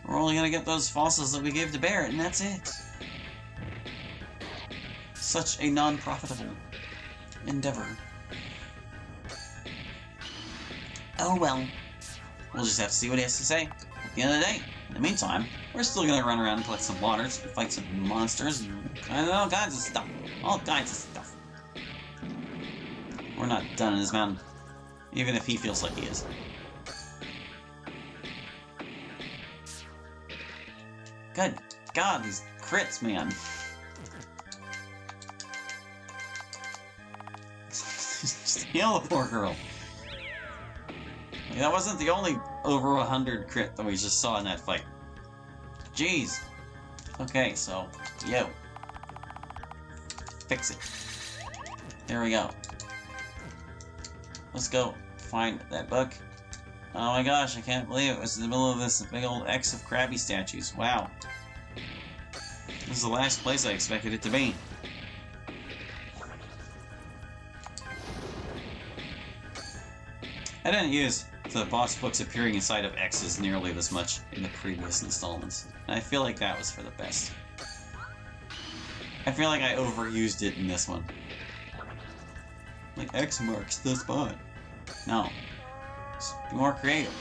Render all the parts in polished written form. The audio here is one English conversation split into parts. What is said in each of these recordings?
We're only gonna get those fossils that we gave to Barrett, and that's it. Such a non-profitable endeavor. Oh well. We'll just have to see what he has to say at the end of the day. In the meantime, we're still gonna run around and collect some waters, fight some monsters, and all kinds of stuff. All kinds of stuff. We're not done in this mountain, even if he feels like he is. Good God, these crits, man. Just heal the poor girl. That wasn't the only over 100 crit that we just saw in that fight. Jeez. Okay, so, yo. Fix it. There we go. Let's go find that book. Oh my gosh, I can't believe it was in the middle of this big old X of Krabby statues. Wow. This is the last place I expected it to be. I didn't use the boss books appearing inside of X's nearly this much in the previous installments, and I feel like that was for the best. I feel like I overused it in this one. Like, X marks the spot. No. Just be more creative.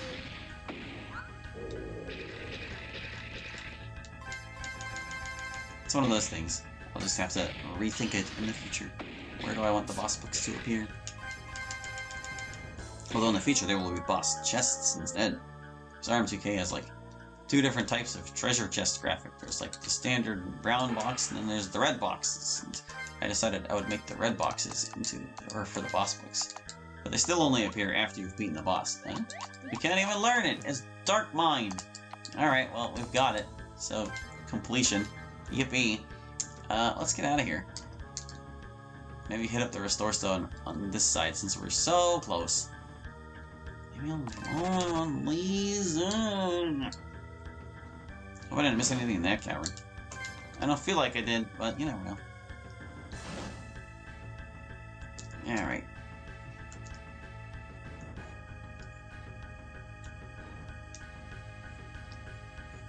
It's one of those things. I'll just have to rethink it in the future. Where do I want the boss books to appear? Although in the future there will be boss chests instead. So RM2K has like 2 different types of treasure chest graphic. There's like the standard brown box, and then there's the red boxes. And I decided I would make the red boxes for the boss books. But they still only appear after you've beaten the boss. And you can't even learn it! It's Dark Mind! Alright, well, we've got it. So, completion. Yippee. Let's get out of here. Maybe hit up the Restore Stone on this side since we're so close. Maybe on please. Hope I didn't miss anything in that cavern. I don't feel like I did, but you never know. Alright.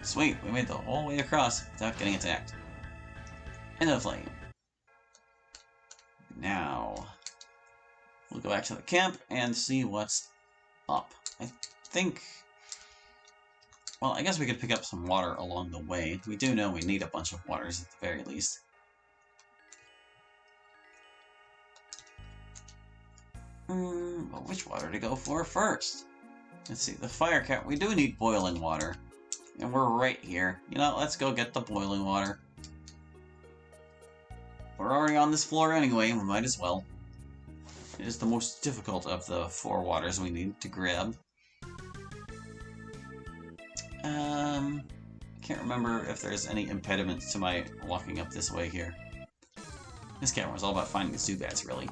Sweet, we made the whole way across without getting attacked. End of flame. Now, we'll go back to the camp and see what's up. I think... Well, I guess we could pick up some water along the way. We do know we need a bunch of waters at the very least. But which water to go for first? Let's see, the fire cat. We do need boiling water. And we're right here. You know, let's go get the boiling water. We're already on this floor anyway, we might as well. It is the most difficult of the 4 waters we need to grab. I can't remember if there's any impediment to my walking up this way here. This camera is all about finding the Zubats, really.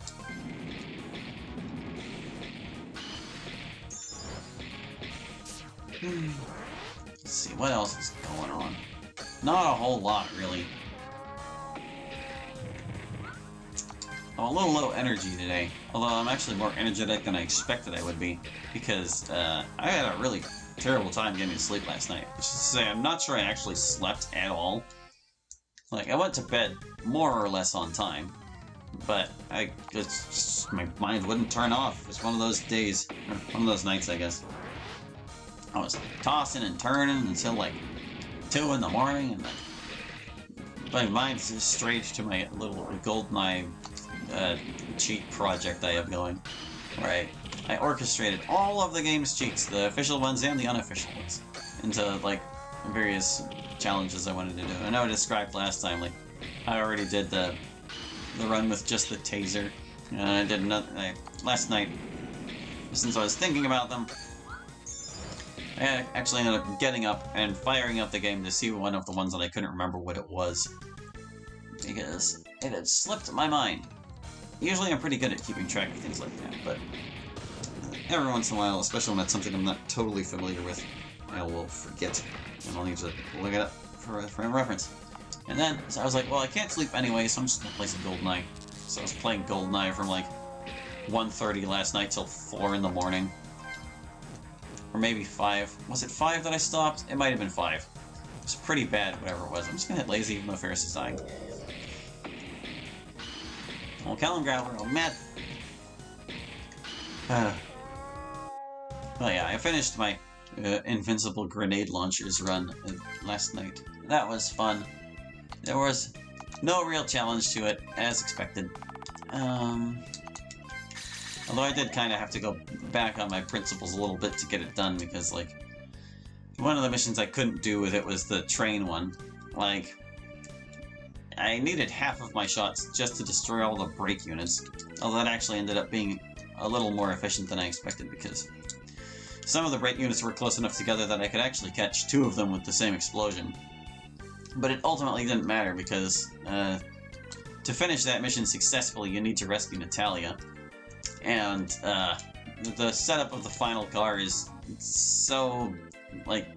Let's see, what else is going on? Not a whole lot, really. I'm a little low energy today, although I'm actually more energetic than I expected I would be, because I had a really terrible time getting to sleep last night. Which is to say, I'm not sure I actually slept at all. Like, I went to bed more or less on time, but it's just, my mind wouldn't turn off. It's one of those days, or one of those nights, I guess. I was tossing and turning until like 2 in the morning, and my mind's just strayed to my little GoldenEye cheat project I have going, where I orchestrated all of the game's cheats, the official ones and the unofficial ones, into like various challenges I wanted to do. I know I described last time, like I already did the run with just the taser, and I did another last night. Since I was thinking about them, I actually ended up getting up and firing up the game to see one of the ones that I couldn't remember what it was, because it had slipped my mind. Usually I'm pretty good at keeping track of things like that, but every once in a while, especially when it's something I'm not totally familiar with, I will forget, and I'll need to look it up for a reference. And then, so I was like, well, I can't sleep anyway, so I'm just gonna play some GoldenEye. So I was playing GoldenEye from like 1:30 last night till 4 in the morning. Or maybe 5. Was it 5 that I stopped? It might have been 5. It was pretty bad, whatever it was. I'm just gonna hit lazy even though Ferris is dying. Oh, Callum Graveler, oh man! Well, yeah, I finished my Invincible Grenade Launchers run last night. That was fun. There was no real challenge to it, as expected. Although I did kind of have to go back on my principles a little bit to get it done, because, like, one of the missions I couldn't do with it was the train one. Like, I needed half of my shots just to destroy all the brake units, although that actually ended up being a little more efficient than I expected, because some of the brake units were close enough together that I could actually catch 2 of them with the same explosion. But it ultimately didn't matter, because to finish that mission successfully, you need to rescue Natalia. And the setup of the final car is so, like,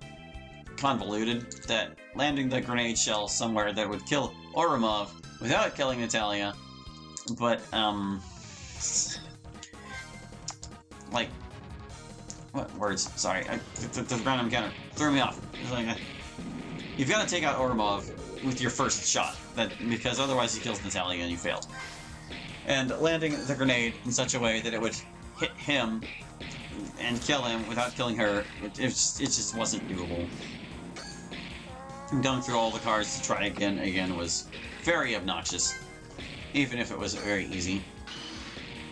convoluted that landing the grenade shell somewhere that would kill Oromov without killing Natalia, but, like, what words? Sorry, the random encounter threw me off. It's like, you've got to take out Oromov with your first shot, because otherwise he kills Natalia and you failed. And landing the grenade in such a way that it would hit him and kill him without killing her, it just wasn't doable. And going through all the cars to try again was very obnoxious, even if it was very easy.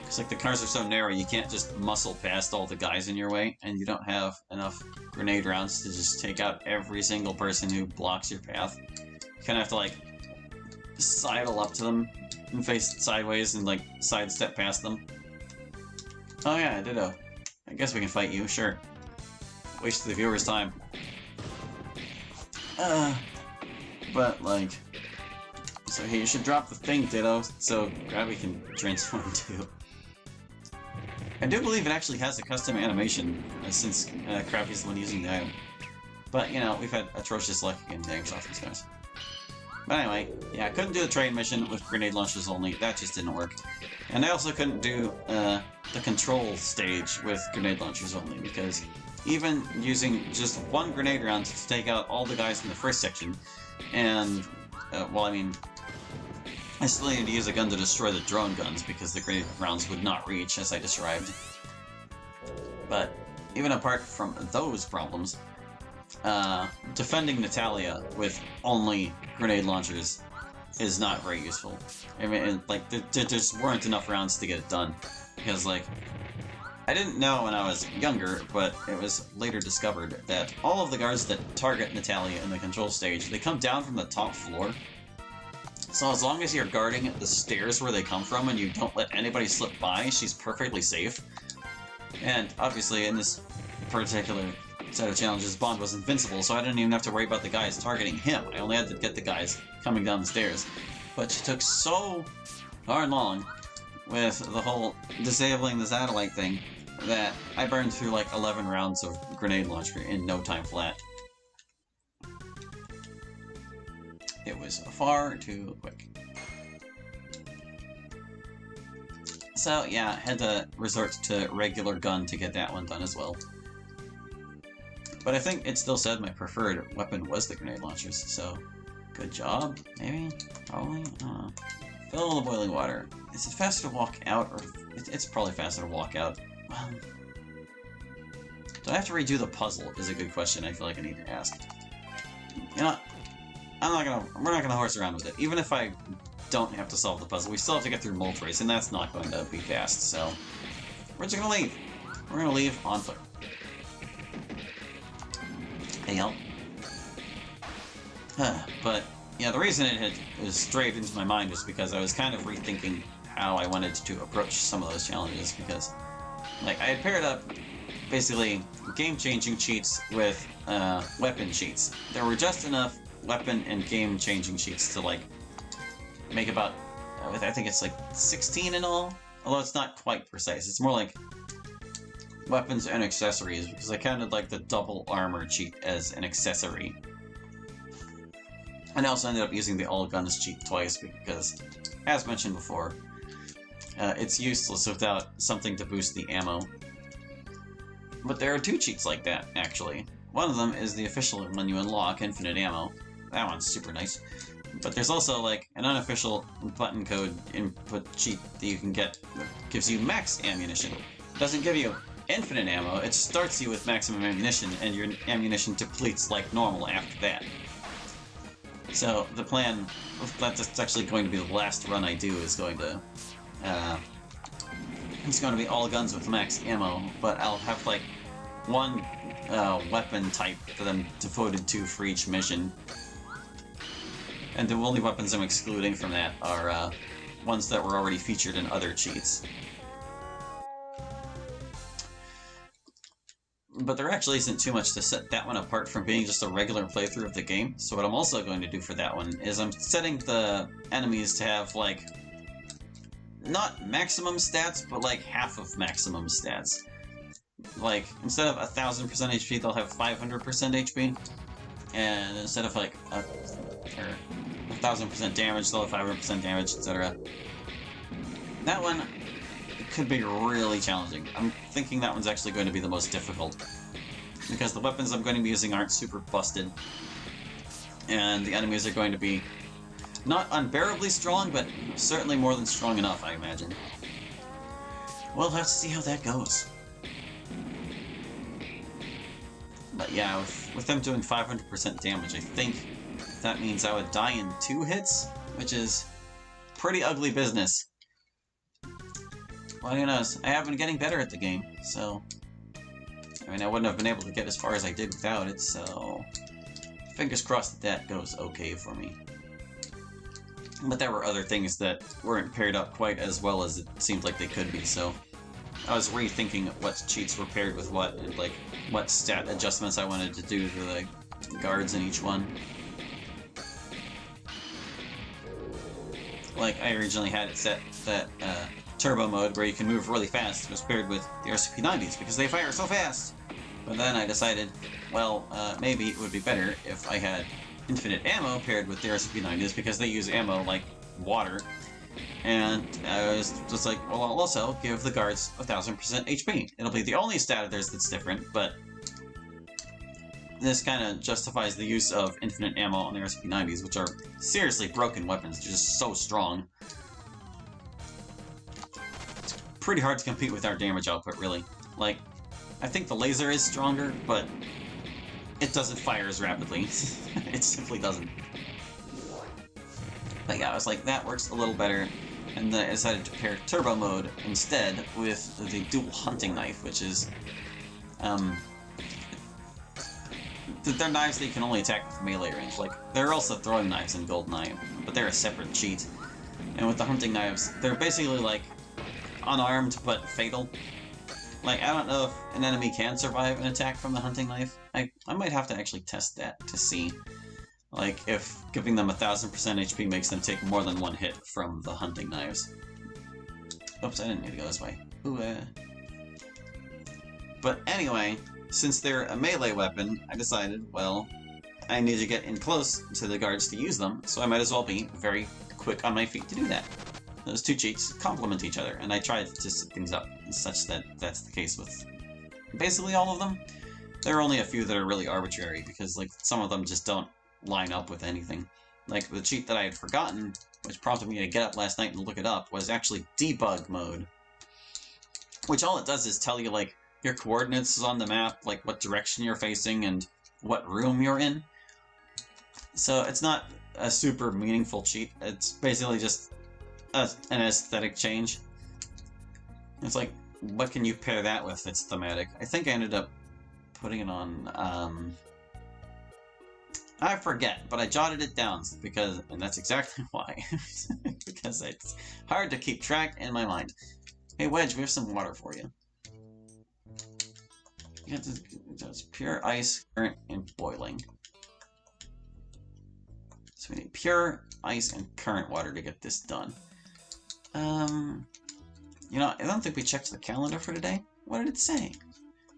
It's like the cars are so narrow, you can't just muscle past all the guys in your way, and you don't have enough grenade rounds to just take out every single person who blocks your path. You kind of have to, like, sidle up to them and face sideways and, like, sidestep past them. Oh yeah, Ditto. I guess we can fight you, sure. Waste the viewer's time. But, like... So hey, you should drop the thing, Ditto, so Grabby can transform too. I do believe it actually has a custom animation, since Crappy's the one using the item. But, you know, we've had atrocious luck getting damage off these guys. But anyway, yeah, I couldn't do the train mission with grenade launchers only. That just didn't work. And I also couldn't do the control stage with grenade launchers only, because even using just 1 grenade round to take out all the guys in the first section, and, well, I mean, I still needed to use a gun to destroy the drone guns, because the grenade rounds would not reach, as I described. But even apart from those problems, defending Natalia with only grenade launchers is not very useful. I mean, like, there just weren't enough rounds to get it done. Because, like, I didn't know when I was younger, but it was later discovered that all of the guards that target Natalia in the control stage, they come down from the top floor. So as long as you're guarding the stairs where they come from and you don't let anybody slip by, she's perfectly safe. And obviously in this particular set of challenges, Bond was invincible, so I didn't even have to worry about the guys targeting him. I only had to get the guys coming down the stairs. But she took so darn long with the whole disabling the satellite thing that I burned through like 11 rounds of grenade launcher in no time flat. It was far too quick. So yeah, had to resort to regular gun to get that one done as well. But I think it still said my preferred weapon was the grenade launchers, so good job, maybe? Probably? I don't know. Fill the boiling water. Is it faster to walk out, or... It's probably faster to walk out. Do I have to redo the puzzle, is a good question I feel like I need to ask. You know, we're not gonna horse around with it. Even if I don't have to solve the puzzle, we still have to get through Molt Race, and that's not going to be fast, so... We're just gonna leave. We're gonna leave on foot. Hey, help. But, yeah, the reason it was strayed into my mind was because I was kind of rethinking how I wanted to approach some of those challenges, because, like, I had paired up, basically, game-changing cheats with, weapon cheats. There were just enough weapon and game-changing cheats to, like, make about, I think it's, like, 16 in all? Although it's not quite precise. It's more like weapons and accessories, because I counted, like, the double armor cheat as an accessory. And I also ended up using the all guns cheat twice, because, as mentioned before, it's useless without something to boost the ammo. But there are two cheats like that, actually. One of them is the official when you unlock infinite ammo. That one's super nice. But there's also, like, an unofficial button code input cheat that you can get that gives you max ammunition. It doesn't give you infinite ammo, it starts you with maximum ammunition, and your ammunition depletes like normal after that. So the plan, that's actually going to be the last run I do, is going to it's going to be all guns with max ammo, but I'll have like one weapon type for them devoted to for each mission. And the only weapons I'm excluding from that are ones that were already featured in other cheats. But there actually isn't too much to set that one apart from being just a regular playthrough of the game. So what I'm also going to do for that one is I'm setting the enemies to have, like, not maximum stats, but like half of maximum stats. Like, instead of 1000% HP, they'll have 500% HP. And instead of like 1000% damage, they'll have 500% damage, etc. That one could be really challenging. I'm thinking that one's actually going to be the most difficult, because the weapons I'm going to be using aren't super busted, and the enemies are going to be not unbearably strong, but certainly more than strong enough, I imagine. We'll have to see how that goes. But yeah, with them doing 500% damage, I think that means I would die in 2 hits, which is pretty ugly business. Well, who knows? I have been getting better at the game, so... I mean, I wouldn't have been able to get as far as I did without it, so... Fingers crossed that goes okay for me. But there were other things that weren't paired up quite as well as it seemed like they could be, so... I was rethinking what cheats were paired with what, and like, what stat adjustments I wanted to do to the guards in each one. Like, I originally had it set that, turbo mode, where you can move really fast, was paired with the Pt.50s, because they fire so fast! But then I decided, well, maybe it would be better if I had infinite ammo paired with the Pt.50s, because they use ammo like water. And I was just like, well, I'll also give the guards 1000% HP. It'll be the only stat of theirs that's different, but this kind of justifies the use of infinite ammo on the Pt.50s, which are seriously broken weapons. They're just so strong. It's pretty hard to compete with our damage output, really. Like, I think the laser is stronger, but it doesn't fire as rapidly. It simply doesn't. But yeah, I was like, that works a little better, and then I decided to pair turbo mode instead with the dual hunting knife, which is, they're knives that you can only attack with melee range. Like, there are also throwing knives in GoldenEye, but they're a separate cheat. And with the hunting knives, they're basically like unarmed but fatal. Like, I don't know if an enemy can survive an attack from the hunting knife. I might have to actually test that to see. Like, if giving them 1000% HP makes them take more than one hit from the hunting knives. Oops, I didn't need to go this way. Ooh, But anyway, since they're a melee weapon, I decided, well, I need to get in close to the guards to use them, so I might as well be very quick on my feet to do that. Those two cheats complement each other, and I tried to set things up such that that's the case with basically all of them. There are only a few that are really arbitrary, because like some of them just don't line up with anything. Like, the cheat that I had forgotten, which prompted me to get up last night and look it up, was actually debug mode. Which all it does is tell you, like, your coordinates on the map, like what direction you're facing and what room you're in. So it's not a super meaningful cheat, it's basically just an aesthetic change. It's like, what can you pair that with that's thematic? I think I ended up putting it on, I forget, but I jotted it down because, and that's exactly why, because it's hard to keep track in my mind. Hey Wedge, we have some water for you. You have to, it's pure ice, current, and boiling. So we need pure ice and current water to get this done. You know, I don't think we checked the calendar for today. What did it say?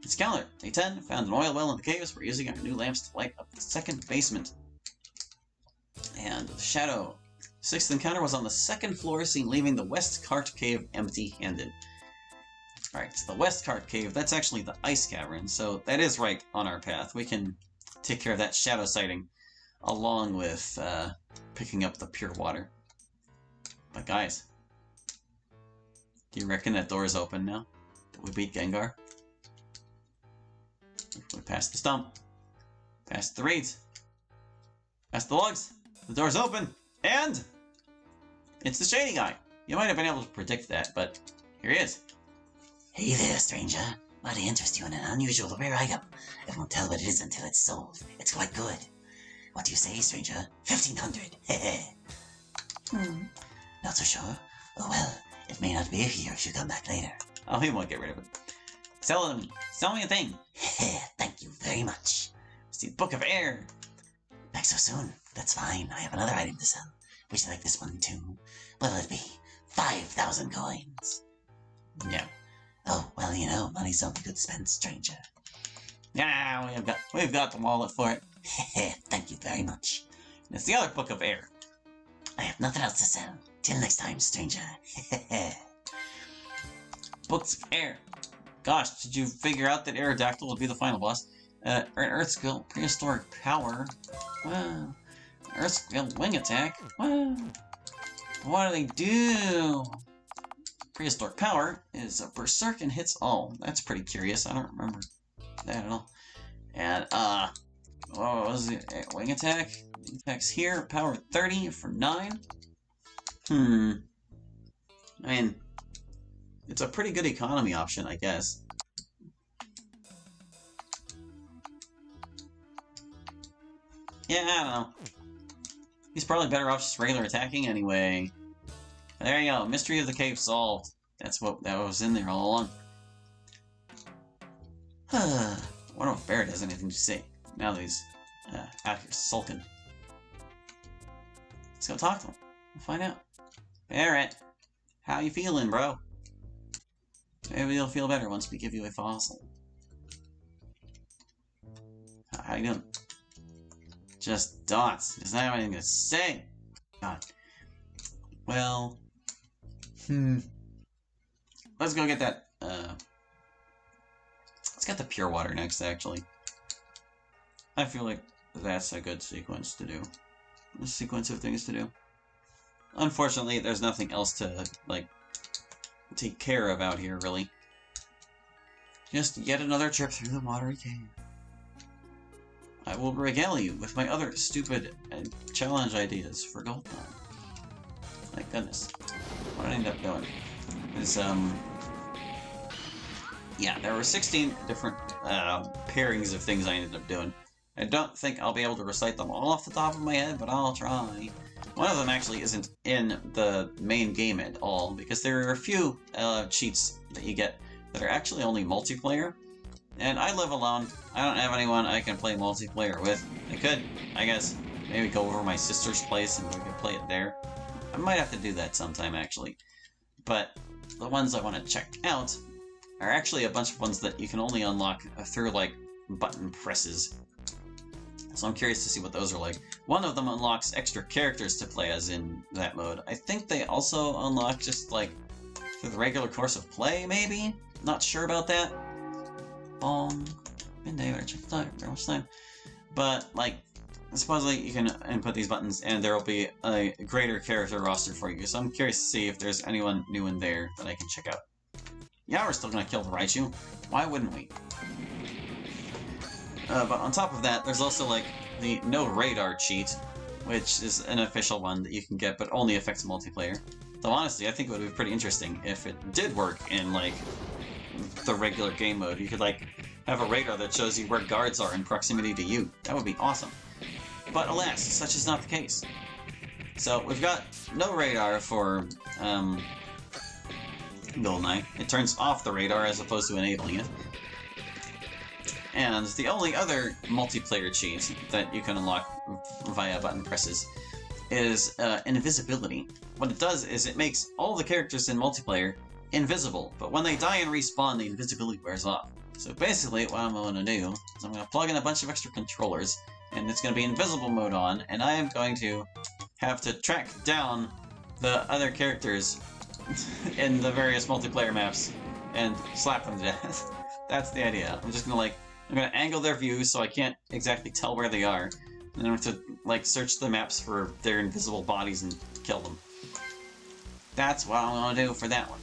It's calendar. Day 10, found an oil well in the caves. We're using our new lamps to light up the second basement. And Shadow. Sixth encounter was on the second floor, seen leaving the West Cart Cave empty-handed. Alright, it's the Westcart Cave. That's actually the Ice Cavern, so that is right on our path. We can take care of that shadow sighting along with picking up the pure water. But guys, do you reckon that door is open now? Did we beat Gengar? We passed the stump. Passed the reeds. Passed the logs. The door's open. And it's the shady guy. You might have been able to predict that, but here he is. Hey there, stranger. Might interest you in an unusual rare item. It won't tell what it is until it's sold. It's quite good. What do you say, stranger? 1,500. Not so sure. Oh well, it may not be here if you come back later. Oh, he won't get rid of it. Sell him. Sell me a thing. Thank you very much. It's the Book of Air. Back so soon? That's fine. I have another item to sell. Would you like this one too? What'll it be? 5,000 coins. Yeah. Oh, well, you know, money's only good spent, stranger. Yeah, we've got the wallet for it. Thank you very much. And it's the other Book of Air. I have nothing else to sell. Till next time, stranger. Books of Air. Gosh, did you figure out that Aerodactyl would be the final boss? Earth Skill, Prehistoric Power. Wow. Earth Skill, Wing Attack. Wow. What do they do? Prehistoric Power is a Berserk and hits all. That's pretty curious. I don't remember that at all. And, what was it? Wing Attack? Wing Attack's here. Power 30 for 9. I mean, it's a pretty good economy option, I guess. Yeah, I don't know. He's probably better off just regular attacking anyway. There you go. Mystery of the cave solved. That was in there all along. I wonder if Barrett has anything to say now that he's out here sulking. Let's go talk to him. We'll find out. Barrett, how you feeling, bro? Maybe you'll feel better once we give you a fossil. How you doing? Just dots. Doesn't have anything to say. God. Well, let's go get that. Let's get the pure water next. Actually, I feel like that's a good sequence to do. A sequence of things to do. Unfortunately, there's nothing else to like take care of out here, really. Just yet another trip through the watery cave. I will regale you with my other stupid challenge ideas for Gold Mine. My goodness. What did I end up doing is, yeah, there were 16 different pairings of things I ended up doing. I don't think I'll be able to recite them all off the top of my head, but I'll try. One of them actually isn't in the main game at all, because there are a few cheats that you get that are actually only multiplayer. And I live alone. I don't have anyone I can play multiplayer with. I could, I guess, maybe go over to my sister's place and we could play it there. I might have to do that sometime, actually. But the ones I want to check out are actually a bunch of ones that you can only unlock through, like, button presses. So I'm curious to see what those are like. One of them unlocks extra characters to play as in that mode. I think they also unlock just, like, through the regular course of play, maybe? Not sure about that. Bong. Midday, better check the time. Very much time. But, like, supposedly you can input these buttons and there will be a greater character roster for you. So I'm curious to see if there's anyone new in there that I can check out. Yeah, we're still gonna kill the Raichu. Why wouldn't we? But on top of that, there's also, like, the no radar cheat, which is an official one that you can get, but only affects multiplayer. Though honestly, I think it would be pretty interesting if it did work in, like, the regular game mode. You could, like, have a radar that shows you where guards are in proximity to you. That would be awesome. But alas, such is not the case. So we've got no radar for GoldenEye. It turns off the radar as opposed to enabling it. And the only other multiplayer cheat that you can unlock via button presses is invisibility. What it does is it makes all the characters in multiplayer invisible, but when they die and respawn, the invisibility wears off. So basically, what I'm going to do is I'm going to plug in a bunch of extra controllers, and it's going to be invisible mode on, and I am going to have to track down the other characters in the various multiplayer maps and slap them to death. That's the idea. I'm just gonna angle their view so I can't exactly tell where they are. And then I have to, search the maps for their invisible bodies and kill them. That's what I'm gonna do for that one.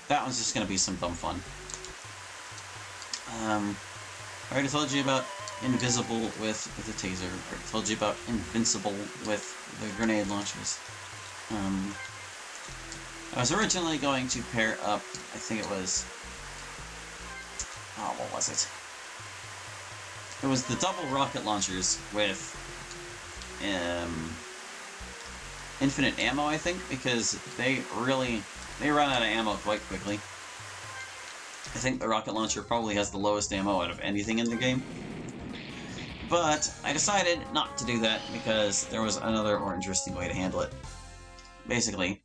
That one's just gonna be some dumb fun. I already told you about invisible with the taser. I already told you about invincible with the grenade launchers. I was originally going to pair up, I think it was... Oh, what was it? It was the double rocket launchers with infinite ammo, I think, because they run out of ammo quite quickly. I think the rocket launcher probably has the lowest ammo out of anything in the game. But I decided not to do that because there was another more interesting way to handle it. Basically,